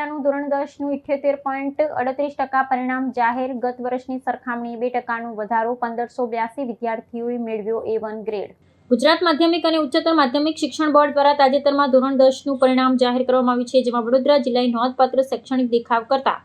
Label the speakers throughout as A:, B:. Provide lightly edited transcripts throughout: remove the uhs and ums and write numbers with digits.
A: જિલ્લાનું ધોરણ 10નું 78.38% પરિણામ જાહેર. ગત વર્ષની સરખામણીએ 2%નો વધારો. 1582 વિદ્યાર્થીઓએ મેળવ્યો A1 ગ્રેડ. ગુજરાત માધ્યમિક અને ઉચ્ચતર માધ્યમિક શિક્ષણ બોર્ડ દ્વારા તાજેતરમાં ધોરણ 10નું પરિણામ જાહેર કરવામાં આવ્યું છે, જેમાં વડોદરા જિલ્લાએ નોંધપાત્ર શૈક્ષણિક દેખાવ કરતા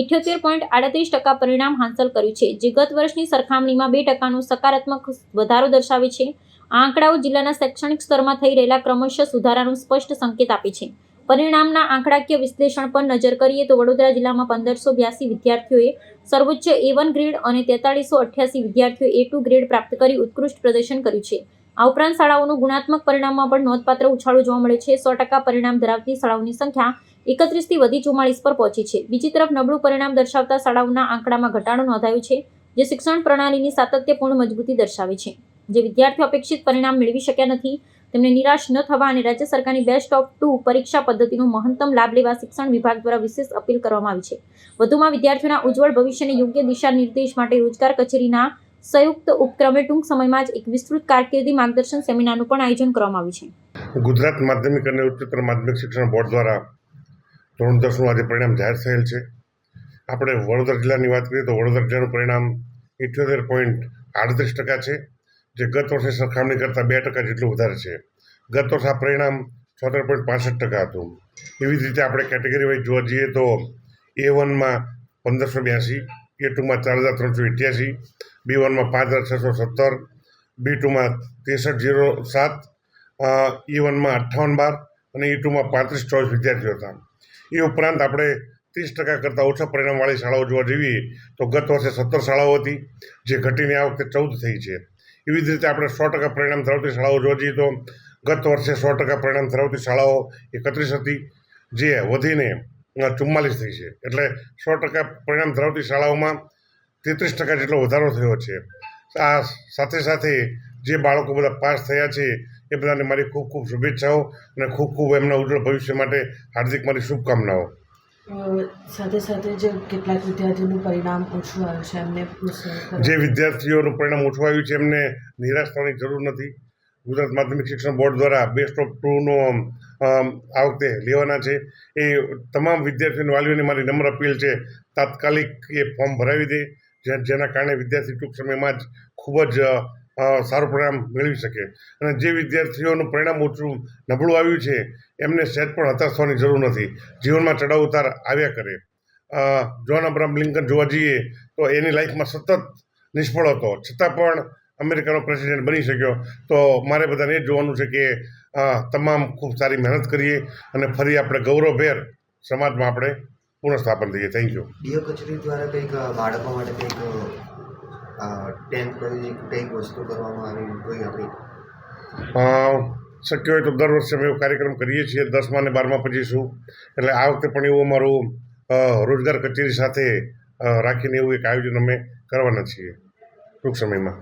A: 78.38% પરિણામ હાંસલ કર્યું છે, જે ગત વર્ષની સરખામણીમાં 2%નો સકારાત્મક વધારો દર્શાવે છે. આ આંકડાઓ જિલ્લાના શૈક્ષણિક સ્તરમાં થઈ રહેલા ક્રમશઃ સુધારાનો સ્પષ્ટ સંકેત આપે છે. પરિણામના આંકડાકીય વિશ્લેષણ પર નજર કરીએ તો વડોદરા જિલ્લામાં 1582 વિદ્યાર્થીઓએ સર્વોચ્ચ A1 ગ્રેડ અને 4388 વિદ્યાર્થીઓએ A2 ગ્રેડ પ્રાપ્ત કરી ઉત્કૃષ્ટ પ્રદર્શન કર્યું છે. આ ઉપરાંત શાળાઓનું ગુણાત્મક પરિણામમાં પણ નોંધપાત્ર ઉછાળો જોવા મળે છે. 100% પરિણામ ધરાવતી શાળાઓની સંખ્યા 31થી વધી 44 પર પહોંચી છે. બીજી તરફ નબળું પરિણામ દર્શાવતા શાળાઓના આંકડામાં ઘટાડો નોંધાયો છે, જે શિક્ષણ પ્રણાલીની સાતત્યપૂર્ણ મજબૂતી દર્શાવે છે. જે વિદ્યાર્થીઓ અપેક્ષિત પરિણામ મેળવી શક્યા નથી તેમને નિરાશ ન થવા અને રાજ્ય સરકારની બેસ્ટ ઓફ 2 પરીક્ષા પદ્ધતિનો મહત્તમ લાભ લેવા શિક્ષણ વિભાગ દ્વારા વિશેષ અપીલ કરવામાં આવી છે. વધુમાં વિદ્યાર્થીઓના ઉજ્જવળ ભવિષ્યને યોગ્ય દિશા નિર્દેશ માટે રોજગાર કચેરીના સંયુક્ત ઉપક્રમે ટૂંક સમયમાં જ એક વિસ્તૃત કારકિર્દી માર્ગદર્શન સેમિનારનું પણ આયોજન કરવામાં આવ્યું છે.
B: ગુજરાત માધ્યમિક અને ઉચ્ચતર માધ્યમિક શિક્ષણ બોર્ડ દ્વારા ધોરણ 10નું આજે પરિણામ જાહેર થયેલ છે. આપણે વડોદરા જિલ્લાની વાત કરીએ તો વડોદરા જિલ્લાનું પરિણામ 78.38% છે, જે ગત વર્ષની સરખામણી કરતાં 2% જેટલું વધારે છે. ગત વર્ષે આ પરિણામ 76.65% હતું. એવી જ રીતે આપણે કેટેગરી વાઇઝ જોવા જઈએ તો A1માં 1582, A2માં 4388, B1માં 5617, B2માં 6307, E1માં 5812 અને E2માં 3524 વિદ્યાર્થીઓ હતા. એ ઉપરાંત આપણે 30% કરતાં ઓછા પરિણામવાળી શાળાઓ જોવા જઈએ તો ગત વર્ષે 17 શાળાઓ હતી, જે ઘટીને આ વખતે 14 થઈ છે. એવી જ રીતે આપણે 100% પરિણામ ધરાવતી શાળાઓ જોવા જઈએ તો ગત વર્ષે 100% પરિણામ ધરાવતી શાળાઓ 31 હતી, જે વધીને 44 થઈ છે. એટલે 100% પરિણામ ધરાવતી શાળાઓમાં 33% જેટલો વધારો થયો છે. આ સાથે સાથે જે બાળકો બધા પાસ થયા છે એ બધાને મારી ખૂબ ખૂબ શુભેચ્છાઓ અને ખૂબ ખૂબ એમના ઉજ્જવળ ભવિષ્ય માટે હાર્દિક મારી શુભકામનાઓ.
C: સાથે સાથે જે કેટલાક વિદ્યાર્થીઓનું પરિણામ ઓછું આવ્યું છે એમને
B: જે વિદ્યાર્થીઓનું પરિણામ ઓછું આવ્યું છે એમને નિરાશ થવાની જરૂર નથી. ગુજરાત માધ્યમિક શિક્ષણ બોર્ડ દ્વારા બેસ્ટ ઓફ 2નો આ વખતે લેવાના છે. એ તમામ વિદ્યાર્થીઓની વાલીઓને મારી નમ્ર અપીલ છે, તાત્કાલિક એ ફોર્મ ભરાવી દે, જેના કારણે વિદ્યાર્થી ટૂંક સમયમાં જ ખૂબ જ સારું પરિણામ મેળવી શકે. અને જે વિદ્યાર્થીઓનું પરિણામ ઓછું નબળું આવ્યું છે એમને સહેજ પણ હતાશ થવાની જરૂર નથી. જીવનમાં ચડાવ ઉતાર આવ્યા કરે. જ્હોન અબ્રાહમ લિંકન જોવા જઈએ તો એની લાઈફમાં સતત નિષ્ફળ હતો, છતાં પણ અમેરિકાનો પ્રેસિડેન્ટ બની શક્યો. તો મારે બધાને એ જ જોવાનું છે કે તમામ ખૂબ સારી મહેનત કરીએ અને ફરી આપણે ગૌરવભેર સમાજમાં આપણે પુનઃસ્થાપન થઈએ. Thank you.
D: ડીઓ કચેરી દ્વારા કંઈક બાળકો માટે કંઈક 10th પછી કંઈક વસ્તુ કરવામાં આવી કોઈ આપણી
B: શક્ય હોય તો દર વર્ષે અમે એવો કાર્યક્રમ કરીએ છીએ. 10મા અને 12મા પછી શું, એટલે આ વખતે પણ એવું અમારું રોજગાર કચેરી સાથે રાખીને એવું એક આયોજન અમે કરવાના છીએ ટૂંક સમયમાં.